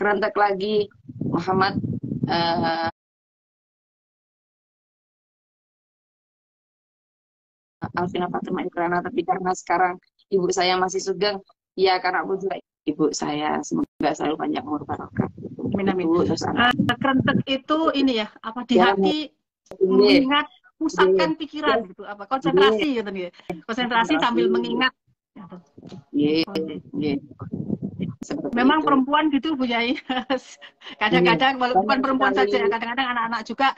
kerentek lagi Muhammad Alvina Fatima Ikrana, tapi karena sekarang ibu saya masih sugeng, ya karena aku juga ibu saya, semoga selalu banyak umur barokah. Ibu terus anak. Kerentek itu ini ya, apa di Ya, hati mengingat, pusatkan pikiran gitu, apa konsentrasi gitu nih, konsentrasi sambil mengingat. Memang itu. perempuan gitu Bu Yai. Kadang-kadang walaupun perempuan saja, kadang-kadang anak-anak juga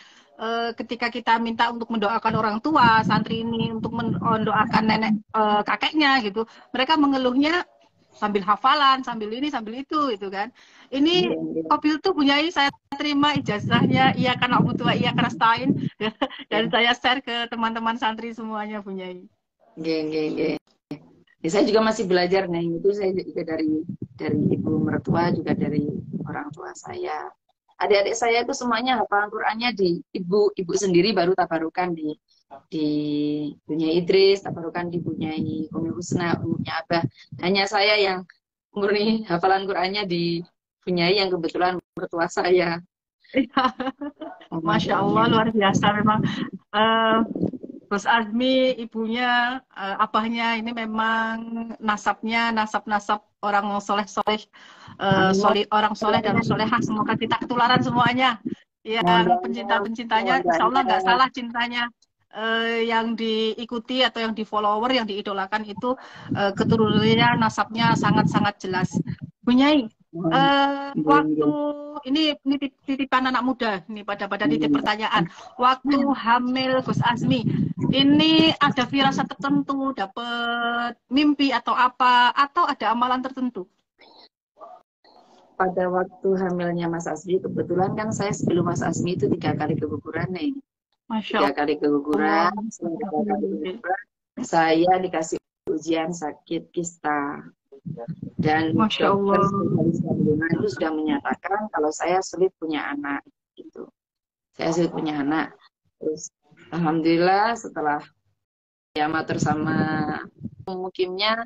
ketika kita minta untuk mendoakan orang tua, santri ini untuk mendoakan nenek kakeknya gitu, mereka mengeluhnya sambil hafalan, sambil ini, sambil itu gitu kan. Ini Kopil tuh Bu Yai, saya terima ijazahnya, iya karena orang tua, iya karena stain, dan saya share ke teman-teman santri semuanya Bu Yai. Ya, saya juga masih belajar nih, itu saya juga dari ibu mertua, juga dari orang tua saya. Adik-adik saya itu semuanya hafalan Qur'annya di ibu sendiri, baru tabarukan di punya Idris, tabarukan di punya Umi Husna, umumnya Abah. Hanya saya yang murni hafalan Qur'annya di punya yang kebetulan mertua saya. Masya Allah, luar biasa memang. Gus Azmi, ibunya, abahnya ini memang nasab orang soleh-soleh, orang soleh dan solehah. Semoga kita ketularan semuanya. Yang pencinta-pencintanya, insya Allah nggak salah cintanya. Yang diikuti atau yang di follower, yang diidolakan itu keturunannya, nasabnya sangat-sangat jelas. Bunyai, waktu ini titipan anak muda ini pada titip pertanyaan. Waktu hamil Gus Azmi, ini ada firasat tertentu, dapat mimpi atau apa, atau ada amalan tertentu? Pada waktu hamilnya Mas Azmi, kebetulan kan saya sebelum Mas Azmi itu 3 kali keguguran nih. Masya 3 kali keguguran, saya dikasih ujian sakit kista. Dan Masya dokter Allah. itu sudah menyatakan kalau saya sulit punya anak gitu. Saya sulit punya anak. Terus alhamdulillah setelah ya matur sama mukimnya,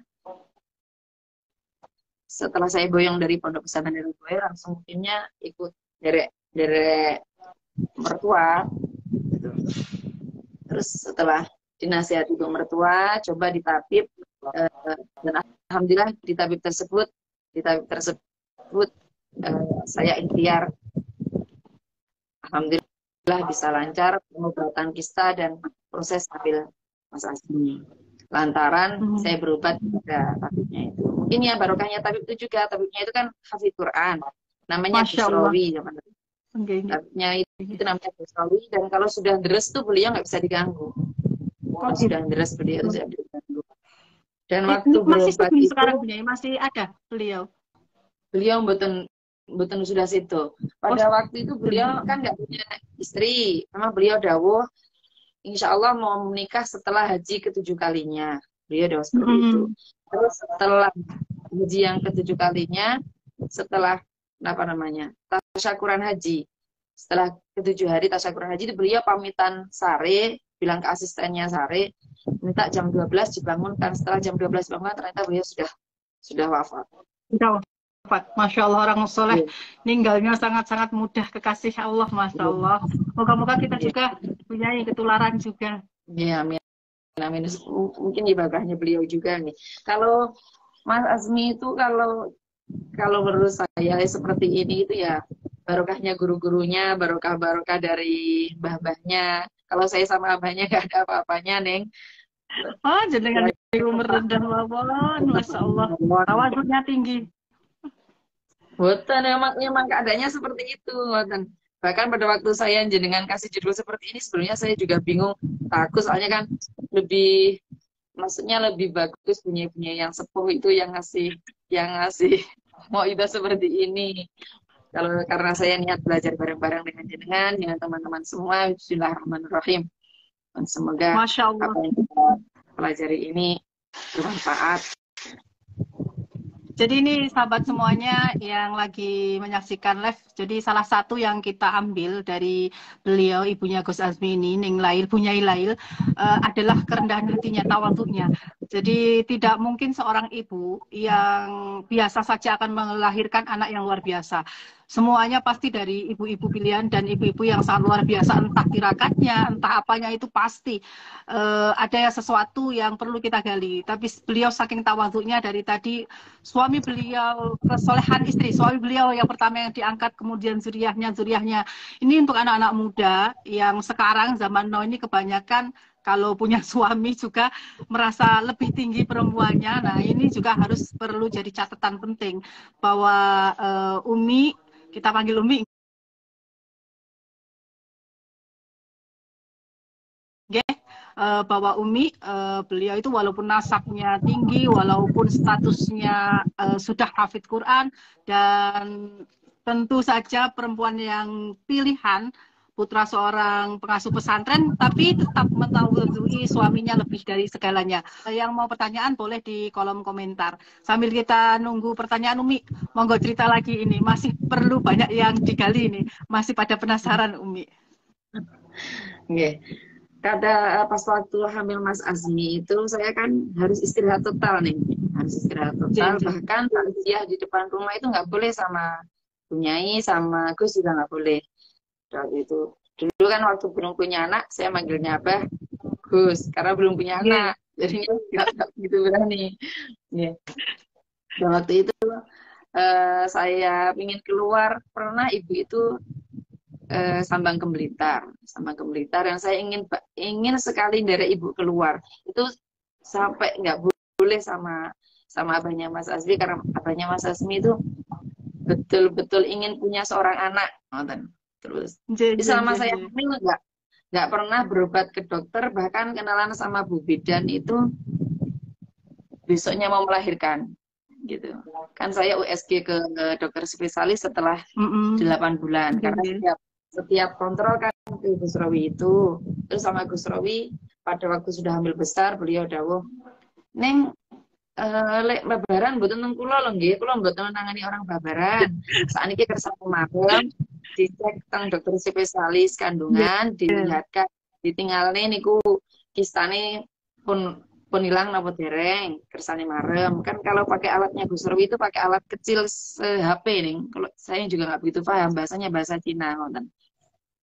setelah saya boyong dari pondok pesantren Darul Khair, langsung mukimnya ikut derek mertua gitu. Terus setelah dinasihati ibu mertua, coba ditabib, dan alhamdulillah di tabib tersebut saya ikhtiar, alhamdulillah bisa lancar pengobatan kista dan proses stabil Mas Azmi. Lantaran saya berobat pada tabibnya itu. Mungkin ya barokahnya tabib itu juga, tabibnya itu kan hafidz Quran, namanya Busrawi. Tabibnya itu namanya Busrawi, dan kalau sudah deres tuh beliau nggak bisa diganggu. Kalau sudah deres beliau itu tidak diganggu. Dan waktu berobat itu sekarang masih ada beliau. Beliau mboten sudah situ. Pada waktu itu beliau kan nggak punya istri, memang beliau dawuh insya Allah mau menikah setelah haji ke-7 kalinya. Beliau dawuh seperti itu. Terus setelah haji yang ke-7 kalinya, setelah apa namanya tasyakuran haji, setelah ke-7 hari tasyakuran haji, beliau pamitan sare, bilang ke asistennya sare, minta jam 12 dibangunkan. Setelah jam 12 bangun, ternyata beliau sudah wafat. Masya Allah, orang soleh ninggalnya sangat-sangat mudah, kekasih Allah, Masya Allah. Moga-moga kita juga punya ketularan juga. Ya, amin. Amin. Mungkin ibadahnya beliau juga nih. Kalau Mas Azmi itu kalau menurut saya seperti ini itu ya barokahnya guru-gurunya, barokah dari mbah-mbahnya. Kalau saya sama abahnya nggak ada apa-apanya, Neng. Oh, jenengan umur rendah mawon, Masya Allah. Tawaduknya tinggi. Boten, memang keadaannya seperti itu. Boten. Bahkan pada waktu saya jenengan kasih judul seperti ini, sebenarnya saya juga bingung, takut, soalnya kan maksudnya lebih bagus punya yang sepuh itu yang ngasih mau itu seperti ini. Karena saya niat belajar bareng-bareng dengan teman-teman semua, bismillahirrahmanirrahim. Dan semoga apa yang kita pelajari ini bermanfaat. Jadi ini sahabat semuanya yang lagi menyaksikan live, jadi salah satu yang kita ambil dari beliau, ibunya Gus Azmi ini, Ning Lail, Bunyai Lail, adalah kerendahan hatinya, tawaduknya. Jadi tidak mungkin seorang ibu yang biasa saja akan melahirkan anak yang luar biasa. Semuanya pasti dari ibu-ibu pilihan dan ibu-ibu yang sangat luar biasa, entah tirakatnya, entah apanya itu pasti ada sesuatu yang perlu kita gali. Tapi beliau saking tawadhunya dari tadi, suami beliau, kesolehan istri, suami beliau yang pertama yang diangkat, kemudian zuriahnya. Ini untuk anak-anak muda yang sekarang zaman now ini kebanyakan kalau punya suami juga merasa lebih tinggi perempuannya. Nah, ini juga harus perlu jadi catatan penting bahwa Umi, kita panggil Umi, bahwa Umi, beliau itu walaupun nasabnya tinggi, walaupun statusnya sudah hafid Quran, dan tentu saja perempuan yang pilihan, putra seorang pengasuh pesantren, tapi tetap mentawadhui suaminya lebih dari segalanya. Yang mau pertanyaan boleh di kolom komentar. Sambil kita nunggu pertanyaan Umi, monggo cerita lagi ini. Masih perlu banyak yang digali ini. Masih pada penasaran Umi. Oke. Pas waktu hamil Mas Azmi itu saya kan harus istirahat total nih. Harus istirahat total. Bahkan takziah di depan rumah itu nggak boleh sama Bunyai, sama Gus juga nggak boleh. Waktu itu dulu kan waktu belum punya anak saya manggilnya Abah Gus karena belum punya anak jadinya nggak begitu berani dan waktu itu saya ingin keluar, pernah ibu itu sambang ke Blitar yang saya ingin sekali dari ibu keluar itu sampai nggak boleh sama abahnya Mas Azmi karena abahnya Mas Azmi itu betul-betul ingin punya seorang anak. Terus selama saya hamil nggak pernah berobat ke dokter, bahkan kenalan sama Bu Bidan itu besoknya mau melahirkan gitu kan. Saya USG ke dokter spesialis setelah 8 bulan karena setiap kontrol kan ke Gus Rawi itu. Terus sama Gus Rawi pada waktu sudah hamil besar beliau dawuh, Neng lek babaran mboten teng kula lho nggih, kula mboten nangani orang babaran. Sakniki kersa malam dicek teng dokter spesialis kandungan, dilihatkan ditinggalne niku kistane pun hilang napa dereng, kersane marem. Kan kalau pakai alatnya Gus Rawi itu pakai alat kecil HP nih. Kalau saya juga nggak begitu paham bahasanya bahasa Cina ngoten.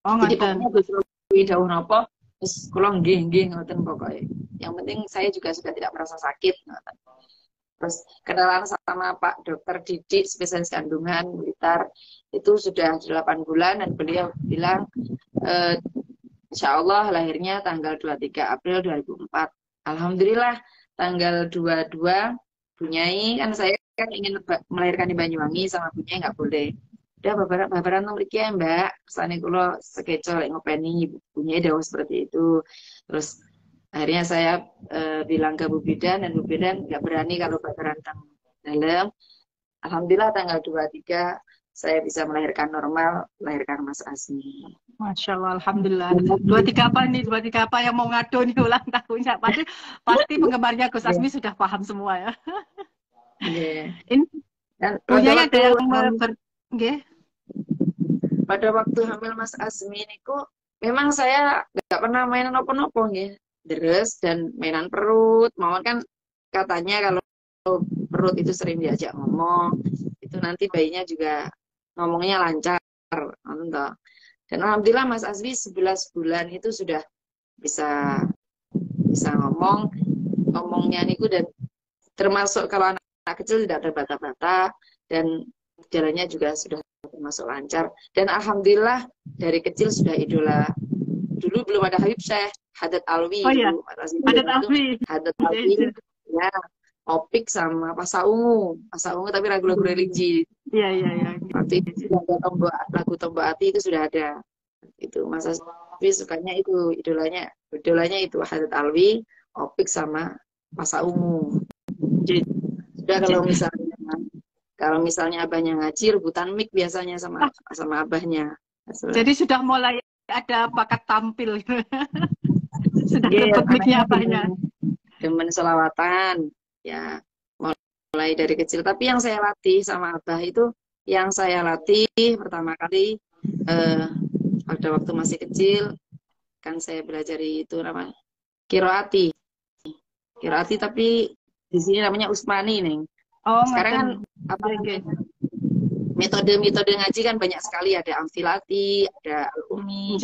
Jadi pokoknya Gus Rawi dawuh napa terus kula nggih ngoten pokoknya. Yang penting saya juga sudah tidak merasa sakit ngoten. Terus kenalan sama Pak Dokter Didik spesialis kandungan Blitar itu sudah 8 bulan dan beliau bilang insya Allah lahirnya tanggal 23 April 2004. Alhamdulillah tanggal 22 Bunyai, kan saya kan ingin melahirkan di Banyuwangi sama Bunyai nggak boleh. Udah babaran mriki ya Mbak, kesane kula sekecol ngopeni Bunyai dawuh seperti itu. Terus akhirnya saya bilang ke Bu Bidan dan Bu Bidan nggak berani kalau babaran tang dalam. Alhamdulillah tanggal 23 saya bisa melahirkan normal, melahirkan Mas Azmi. Masya Allah, Alhamdulillah. 23 apa nih? 23 apa yang mau ngado nih ulang tahunnya? Pasti penggemarnya Gus Azmi sudah paham semua ya. Ini punya ada yang pada waktu hamil Mas Azmi ini kok memang saya nggak pernah mainan apa-apa ya. Deres dan mainan perut. Mawon kan katanya kalau perut itu sering diajak ngomong, itu nanti bayinya juga ngomongnya lancar. Dan alhamdulillah Mas Azmi 11 bulan itu sudah bisa ngomongnya niku, dan termasuk kalau anak kecil tidak ada bata-bata dan jalannya juga sudah termasuk lancar. Dan alhamdulillah dari kecil sudah idola. Dulu belum ada Habib Syekh, Haddad Alwi. Oh iya, Haddad Alwi. Ya, Opik sama Pasha Ungu tapi lagu-lagu religi. Iya. Waktu itu sudah ada lagu Tombak Hati itu sudah ada. Itu Mas Azmi sukanya itu, idolanya itu Haddad Alwi, Opik sama Pasha Ungu. Jadi sudah kalau misalnya abahnya ngaji rebutan mic biasanya sama abahnya. Jadi sudah mulai ada bakat tampil. Sudah rebut mic-nya abahnya. Demen selawatan ya, mulai dari kecil. Tapi yang saya latih sama abah itu, yang saya latih pertama kali pada waktu masih kecil kan saya belajar itu namanya qiraati. Kirati tapi di sini namanya Usmani nih. Oh, Sekarang kan ngoten. apa Nggih, nggih. metode ngaji kan banyak sekali, ada Amfilati, ada Al-Umi,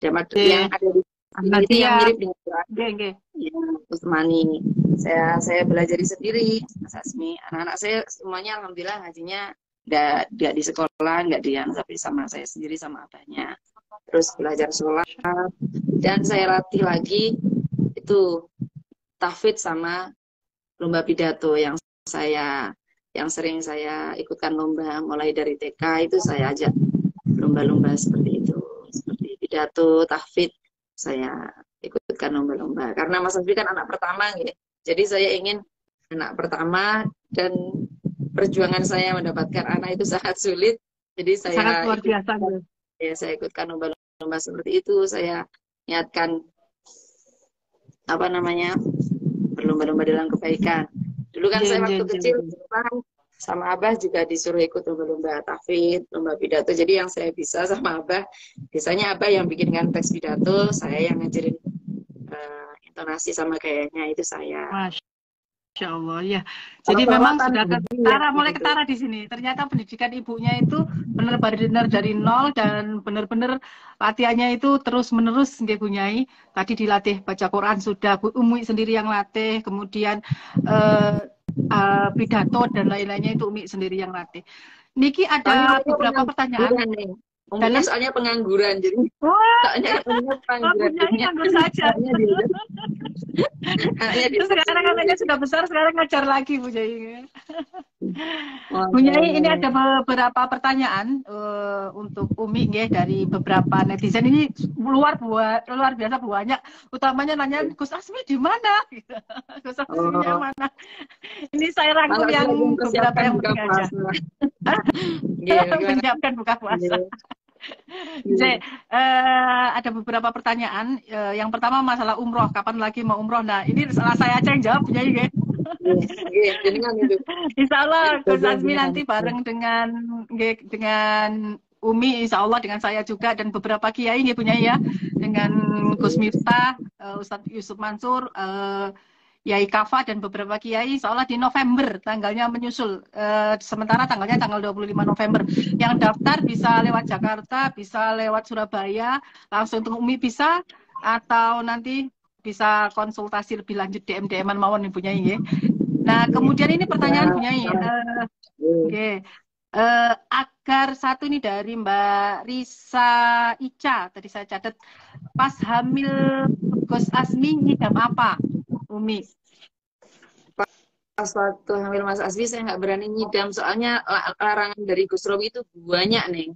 ada yang Nggih. ada di sini itu yang Ahmadiyah. mirip dengan Quran. Nggih, nggih. Ya, Usmani. Saya belajar sendiri, Mas Asmi. Anak-anak saya semuanya alhamdulillah ngajinya nggak di sekolah, nggak di yang, tapi sama saya sendiri sama abahnya. Terus belajar sholat dan saya latih lagi itu tahfidz sama lomba pidato yang sering saya ikutkan lomba mulai dari TK itu saya ajak lomba-lomba seperti itu, seperti pidato, tahfidz saya ikutkan lomba-lomba karena Mas Asfi kan anak pertama gitu. Jadi saya ingin anak pertama dan perjuangan saya mendapatkan anak itu sangat sulit. Jadi Sangat luar biasa. saya ikutkan lomba-lomba seperti itu. Saya niatkan apa namanya berlomba-lomba dalam kebaikan. Dulu kan saya waktu kecil sama Abah juga disuruh ikut lomba-lomba tahfidz, lomba pidato. Jadi yang saya bisa sama Abah, biasanya Abah yang bikinkan teks pidato, saya yang ngajarin intonasi sama gayanya itu saya. Masya Allah ya. Jadi memang sudah ketara, mulai ketara di sini. Ternyata pendidikan ibunya itu benar-benar dari nol dan benar-benar latihannya itu terus-menerus nggih Bu Nyai. Tadi dilatih baca Quran sudah, Bu Umi sendiri yang latih, kemudian pidato dan lain-lainnya itu Umi sendiri yang latih. Niki ada beberapa pertanyaan. Umumnya soalnya pengangguran, jadi soalnya pengangguran. Nganggur saja. Sekarang anaknya sudah besar, sekarang ngajar lagi Bu Nyai. Bu Nyai, ini ada beberapa pertanyaan untuk Umi ya, dari beberapa netizen. Ini luar biasa banyak. Utamanya nanya Gus Asmi di mana? Gus Asmi yang mana? Ini saya rangkum yang beberapa yang penting aja. Menyiapkan buka puasa. Ada beberapa pertanyaan. Yang pertama masalah umroh, kapan lagi mau umroh? Nah, ini salah saya aja yang jawab, ya. Insya Allah Gus Asmi nanti bareng dengan Umi, insya Allah dengan saya juga dan beberapa kiai ya punya ya, dengan Gus Miftah, Ustadz Yusuf Mansur, Yai Kafa dan beberapa kiai, insya Allah di November tanggalnya menyusul. Sementara tanggalnya tanggal 25 November. Yang daftar bisa lewat Jakarta, bisa lewat Surabaya, langsung untuk Umi bisa, atau nanti bisa konsultasi lebih lanjut DM-an mawon Ibu Nyai ya. Nah, kemudian ini pertanyaan Bu Nyai. Agar satu ini dari Mbak Risa Ica, tadi saya catat, pas hamil Gus Asmi ngidam apa, Umi? Pas waktu hamil Mas Asmi saya nggak berani ngidam, soalnya larangan dari Gus Robi itu banyak nih,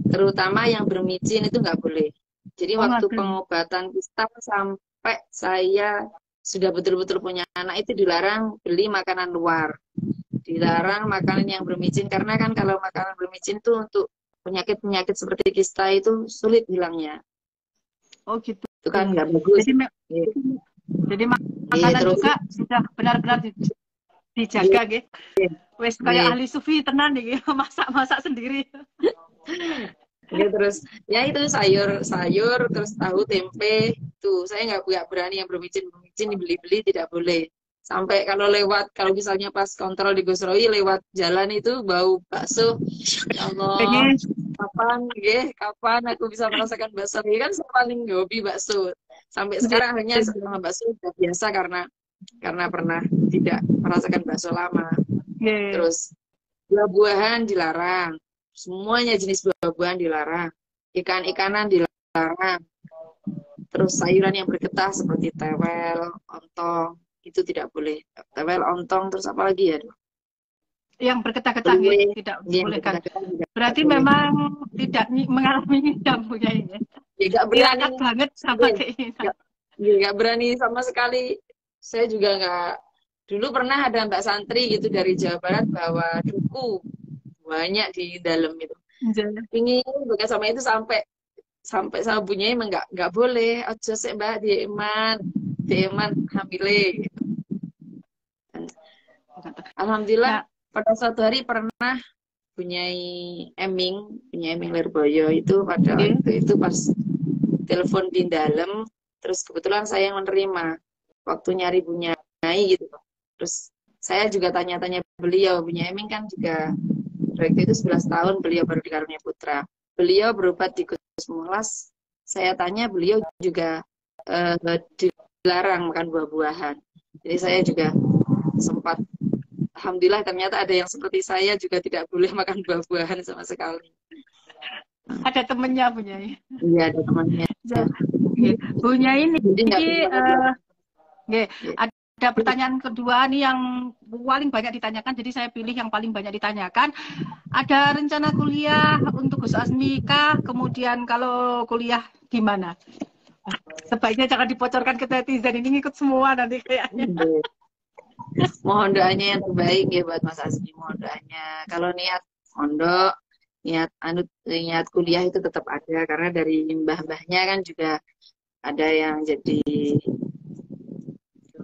terutama yang bermicin itu nggak boleh. Jadi waktu pengobatan kita sampai saya sudah betul-betul punya anak itu dilarang beli makanan luar, dilarang makanan yang bermicin, karena kan kalau makanan bermicin itu untuk penyakit-penyakit seperti kista itu sulit hilangnya. Oh gitu. Itu kan nggak bagus. Jadi makanan juga sudah benar-benar dijaga gitu. Wes kayak ahli sufi tenan nih, masak sendiri. Ya, terus ya itu sayur terus tahu tempe tuh saya nggak berani yang bermicin dibeli tidak boleh. Sampai kalau misalnya pas kontrol di Gusroi lewat jalan itu bau bakso, ya Allah, kapan aku bisa merasakan bakso? Ini kan saya paling hobi bakso. Sampai sekarang akhirnya sama bakso sudah biasa karena pernah tidak merasakan bakso lama. Terus buah-buahan dilarang, semuanya jenis buah-buahan dilarang, ikan-ikanan dilarang. Terus sayuran yang bergetah seperti tewel, ontong itu tidak boleh. Tewel, ontong, terus apa lagi ya? Yang bergetah-getah tidak dibolehkan. Berarti memang tidak mengalami ngidam punya ini. Ya, gak berani banget sama kayak ini. Gak berani sama sekali. Saya juga nggak. Dulu pernah ada Mbak Santri gitu dari Jawa Barat bawa duku banyak di dalam itu. Ingin bukan sama itu sampai sama bunyinya emang nggak boleh. Ojo sih Mbak Dieman hamile. Gitu. Alhamdulillah pada suatu hari pernah punya Eming Lerboyo itu pada waktu itu pas telepon di dalam, terus kebetulan saya yang menerima waktu nyari Bu Nyai Nyai gitu. Terus saya juga tanya-tanya beliau, Bu Nyai Emin kan juga waktu itu 11 tahun beliau baru dikaruniai putra. Beliau berobat di Gus Muhlas. Saya tanya beliau juga dilarang makan buah-buahan. Jadi saya juga sempat, alhamdulillah ternyata ada yang seperti saya juga tidak boleh makan buah-buahan sama sekali. Ada temennya Bu Nyai. Iya, ada temannya. Bu Nyai ini Nggih. ada pertanyaan kedua nih yang paling banyak ditanyakan, jadi saya pilih yang paling banyak ditanyakan. Ada rencana kuliah untuk Gus Azmi kah? Kemudian kalau kuliah gimana? Sebaiknya jangan dibocorkan ke netizen, ini ngikut semua nanti kayaknya. Mohon doanya yang terbaik ya buat Mas Azmi, mohon doanya. Kalau niat mondok, niat kuliah itu tetap ada, karena dari mbah-mbahnya kan juga ada yang jadi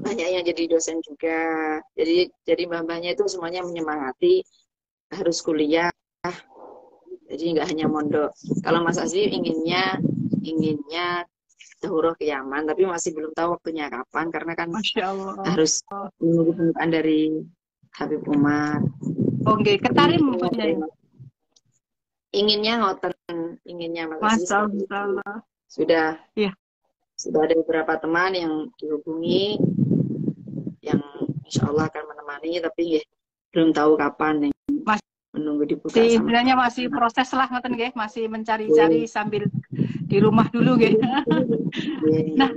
banyak yang jadi dosen juga. Jadi mbah-mbahnya itu semuanya menyemangati harus kuliah. Jadi nggak hanya mondok. Kalau Mas Azmi inginnya Daurah ke Yaman, tapi masih belum tahu waktunya kapan karena kan harus menunggu pembukaan dari Habib Umar. Oke, ketarim inginnya ngoten, inginnya Mas Azmi. Sudah ada beberapa teman yang dihubungi yang insya Allah akan menemani, tapi ya, belum tahu kapan nih. Menunggu dibuka. Sebenarnya masih proses lah ngoten nggih, masih mencari-cari sambil di rumah dulu nggih. Nah,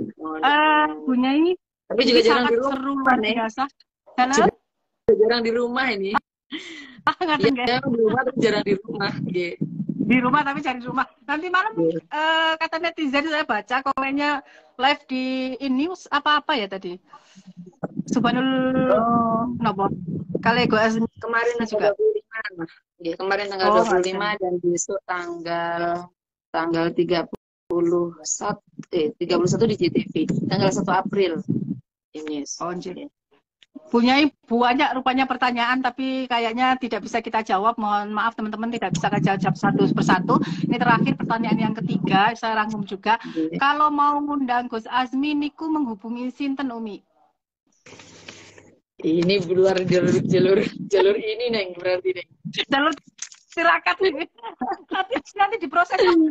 Bu Nyai tapi juga jarang di rumah, seru luar biasa. Jarang di rumah ini. Ya, di rumah tapi jarang di rumah. Di rumah tapi cari rumah. Nanti malam kata netizen saya baca komennya live di news apa-apa ya tadi. Subhanallah. Nopo. Kali kemarin juga 25. Ya, kemarin tanggal 25 dan besok tanggal 31 di JTV. Tanggal 1 April. Ini. Punya banyak rupanya pertanyaan, tapi kayaknya tidak bisa kita jawab. Mohon maaf teman-teman, tidak bisa kita jawab satu persatu. Ini terakhir pertanyaan yang ketiga, saya rangkum juga. Kalau mau ngundang Gus Azmi, niku menghubungi sinten Umi? Ini luar jalur ini Neng, berarti Neng. Jalur tirakat ini. Nanti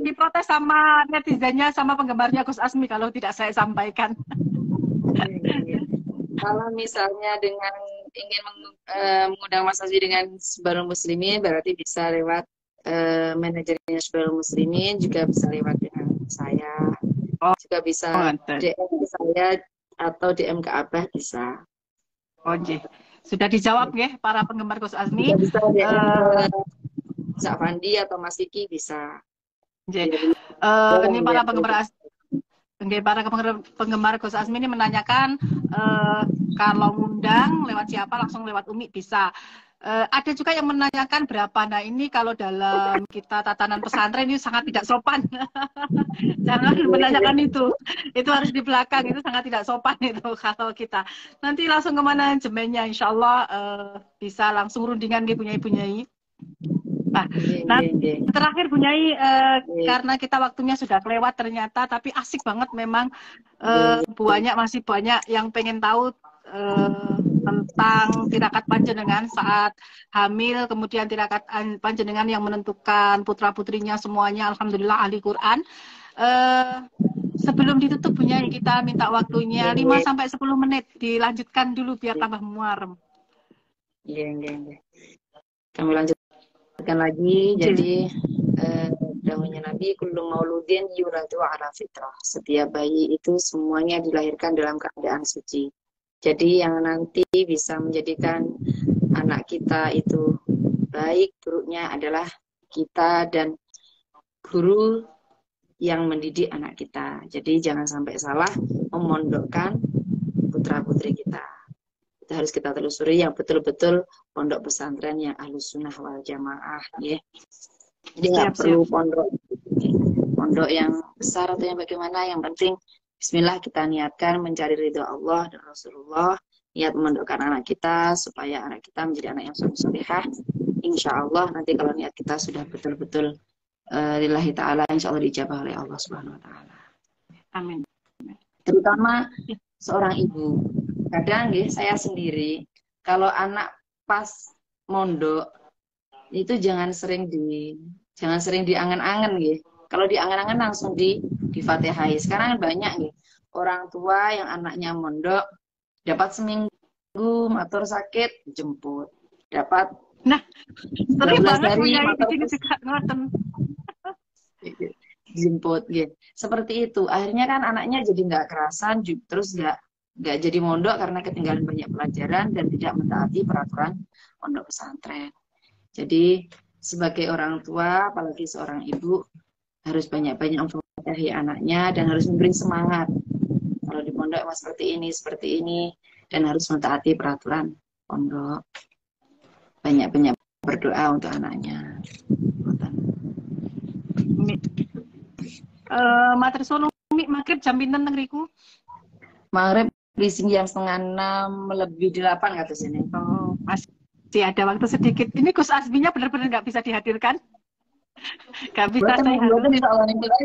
diprotes sama netizennya, sama penggemarnya Gus Azmi kalau tidak saya sampaikan. Kalau misalnya dengan ingin mengundang Mas Azmi dengan Syibarul Muslimin, berarti bisa lewat manajernya Syibarul Muslimin, juga bisa lewat dengan saya, juga bisa DM ke saya atau DM ke Abah bisa. Sudah dijawab ya para penggemar Gus Azmi. Bisa DM Zak Fandi atau Mas Kiki bisa. Ini para penggemar Gus Azmi ini menanyakan kalau ngundang lewat siapa, langsung lewat Umi bisa. Ada juga yang menanyakan berapa. Nah ini kalau dalam kita tatanan pesantren ini sangat tidak sopan. Jangan menanyakan itu harus di belakang, itu sangat tidak sopan itu kalau kita. Nanti langsung ke manajemennya, insya Allah bisa langsung rundingan punya Nyai. Nah, terakhir Bu Nyai, karena kita waktunya sudah kelewat ternyata, tapi asik banget memang. Masih banyak yang pengen tahu tentang tirakat panjenengan saat hamil, kemudian tirakat panjenengan yang menentukan putra-putrinya semuanya alhamdulillah ahli Quran. Sebelum ditutup Bu Nyai, kita minta waktunya 5-10 menit, dilanjutkan dulu biar tambah muarem. Iya. Kami lanjutkan lagi. Jadi dahulunya Nabi, kullu mauludin yuladu ala fitrah. Setiap bayi itu semuanya dilahirkan dalam keadaan suci. Jadi yang nanti bisa menjadikan anak kita itu baik buruknya adalah kita dan guru yang mendidik anak kita. Jadi jangan sampai salah memondokkan putra-putri kita. Itu harus kita telusuri yang betul-betul pondok pesantren yang Ahlus Sunnah wal Jamaah, ya. Jadi nggak perlu pondok yang besar atau yang bagaimana. Yang penting Bismillah, kita niatkan mencari ridho Allah dan Rasulullah, niat memondokkan anak kita supaya anak kita menjadi anak yang soleh-solehah. Insya Allah nanti kalau niat kita sudah betul-betul lillahi ta'ala, insya Allah dijabah oleh Allah Subhanahu wa ta'ala. Amin. Terutama seorang ibu. kadang nggih saya sendiri kalau anak pas mondok itu jangan sering diangen-angen nggih. Kalau diangen-angen langsung di Fatihai. Sekarang kan banyak nih orang tua yang anaknya mondok dapat seminggu motor sakit jemput. Dapat Nah, sering 12 banget hari punya di motor sini juga ngoten. jemput gitu. Seperti itu. Akhirnya kan anaknya jadi nggak kerasan, terus nggak jadi mondok karena ketinggalan banyak pelajaran dan tidak mentaati peraturan pondok pesantren. Jadi sebagai orang tua, apalagi seorang ibu, harus banyak-banyak memfahami anaknya dan harus memberi semangat. Kalau di pondok emang seperti ini, dan harus mentaati peraturan pondok. Banyak-banyak berdoa untuk anaknya. Matur suwun Umi, magrib jam pinten teng riku? Maghrib di sini jam 5:30 lebih 8 kata sini. Oh, masih ada waktu sedikit. Ini Gus Azminya benar-benar nggak bisa dihadirkan? Nggak bisa saya harus.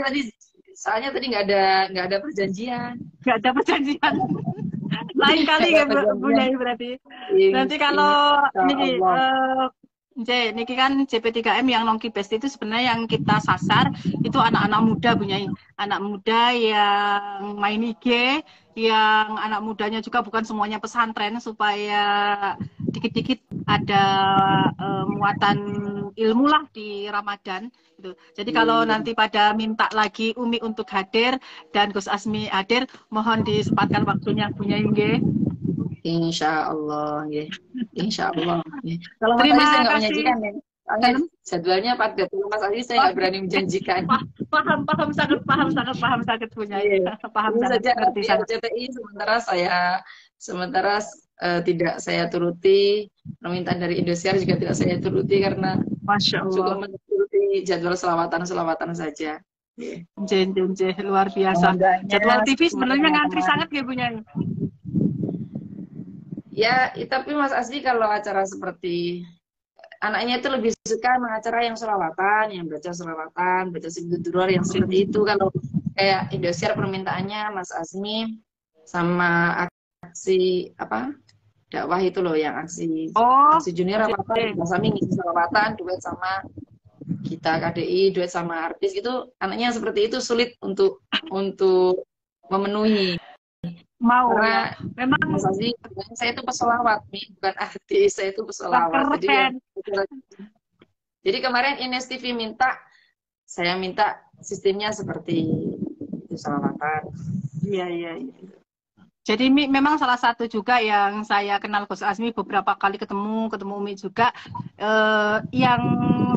Tadi soalnya tadi nggak ada perjanjian. Nggak ada perjanjian. Lain kali ya Bu Nyai berarti. Nanti kalau niki kan CP3M yang Nongki Best itu sebenarnya yang kita sasar itu anak-anak muda Bu Nyai. Anak muda yang main IG, yang anak mudanya juga bukan semuanya pesantren supaya dikit-dikit ada muatan ilmu lah di Ramadan gitu. Jadi kalau nanti pada minta lagi Umi untuk hadir dan Gus Azmi hadir, mohon disempatkan waktunya Bu Nyai nggih. Insya Allah, ya. Insya Allah. Ya. Kalau Mas Terima Ali saya nggak kasih. menjanjikan ya. Soalnya jadwalnya padat. Kalau Mas Ali saya nggak berani menjanjikan. Paham sangat punya. Paham Ini sangat saja ngerti sangat. RCTI sementara tidak saya turuti, permintaan dari Indosiar juga tidak saya turuti karena Masya Allah. cukup menuruti jadwal selawatan saja. Jen, luar biasa. Jadwal TV sebenarnya ngantri sangat ya punya. Ya, tapi Mas Asdi kalau acara seperti anaknya itu lebih suka acara yang selawatan, yang baca selawatan, baca sibduduror yang seperti itu. Kalau kayak Indosiar permintaannya Mas Azmi sama aksi apa dakwah itu loh, yang aksi junior apa Mas Azmi ngisi selawatan, duet sama kita KDI, duet sama artis gitu. Anaknya seperti itu sulit untuk memenuhi. Mau karena ya. Memang Mas Azmi, saya itu pesolawat nih, bukan artis, saya itu pesolawat. Jadi kemarin Ines TV saya minta sistemnya seperti itu, selawatan. Iya. Jadi memang salah satu juga yang saya kenal Gus Azmi, beberapa kali ketemu Umi juga. Yang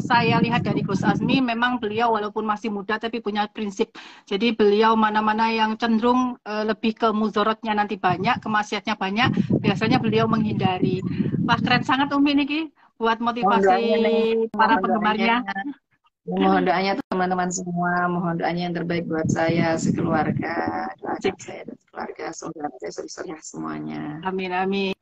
saya lihat dari Gus Azmi, memang beliau walaupun masih muda tapi punya prinsip. Jadi beliau mana-mana yang cenderung lebih ke muzorotnya nanti banyak, kemaksiatnya banyak, biasanya beliau menghindari. Wah, keren sangat Umi niki buat motivasi para penggemarnya. Mohon doanya teman-teman semua, mohon doanya yang terbaik buat saya sekeluarga, doakan saya dan keluarga, semoga saya sukses semuanya. Amin.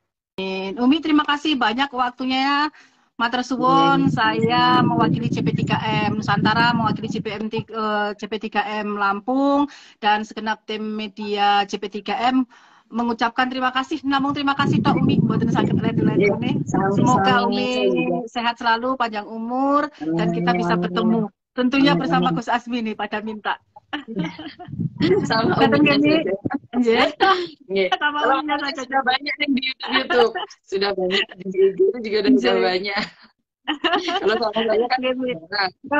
Umi, terima kasih banyak waktunya. Matur suwun, saya mewakili CP3M Nusantara, mewakili CP3M Lampung, dan segenap tim media CP3M mengucapkan terima kasih. Namun terima kasih Tok Umi, mboten saged led-led ini. Semoga Umi sehat selalu, panjang umur, dan kita bisa bertemu. Tentunya bersama Gus Azmi nih pada minta. Sama Umi saja. Kalau sudah banyak yang di YouTube, sudah banyak di YouTube juga sudah banyak. Kalau sama saya kan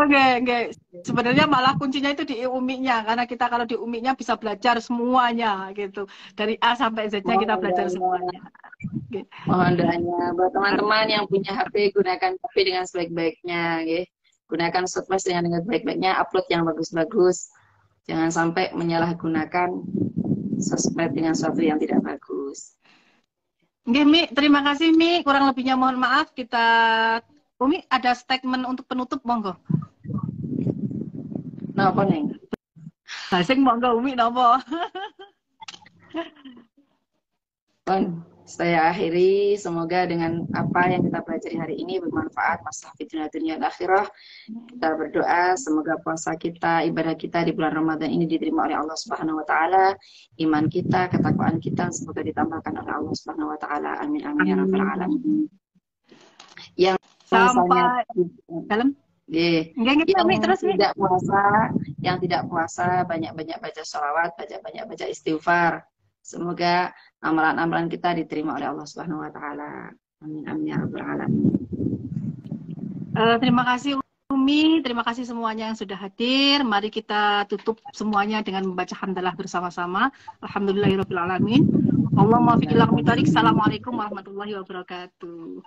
Oke. Sebenarnya malah kuncinya itu di Umi-nya, karena kita kalau di Umi-nya bisa belajar semuanya gitu. Dari A sampai Z-nya kita belajar semuanya. Mohon doanya buat teman-teman yang punya HP, gunakan HP dengan sebaik-baiknya, gunakan software dengan baik-baiknya, upload yang bagus-bagus. Jangan sampai menyalahgunakan sosmed dengan sesuatu yang tidak bagus. Oke, Mi, terima kasih Mi. Kurang lebihnya mohon maaf. Umi ada statement untuk penutup, monggo. Napa neng? Sing monggo Umi napa? saya akhiri, semoga dengan apa yang kita pelajari hari ini bermanfaat, masalah fitnah dunia dan akhirah. Kita berdoa semoga puasa kita, ibadah kita di bulan Ramadan ini diterima oleh Allah Subhanahu wa taala. Iman kita, ketakwaan kita semoga ditambahkan oleh Allah Subhanahu wa taala. Amin amin ya rabbal alamin. Yang Sampai dalam yang tidak puasa banyak-banyak baca sholawat, banyak-banyak baca istighfar. Semoga amalan-amalan kita diterima oleh Allah Subhanahu wa taala. Amin amin ya rabbal alamin. Terima kasih Umi, terima kasih semuanya yang sudah hadir. Mari kita tutup semuanya dengan membaca hamdalah bersama-sama. Alhamdulillahirabbil alamin. Allahumma fiqil aqmi tarik. Assalamualaikum warahmatullahi wabarakatuh.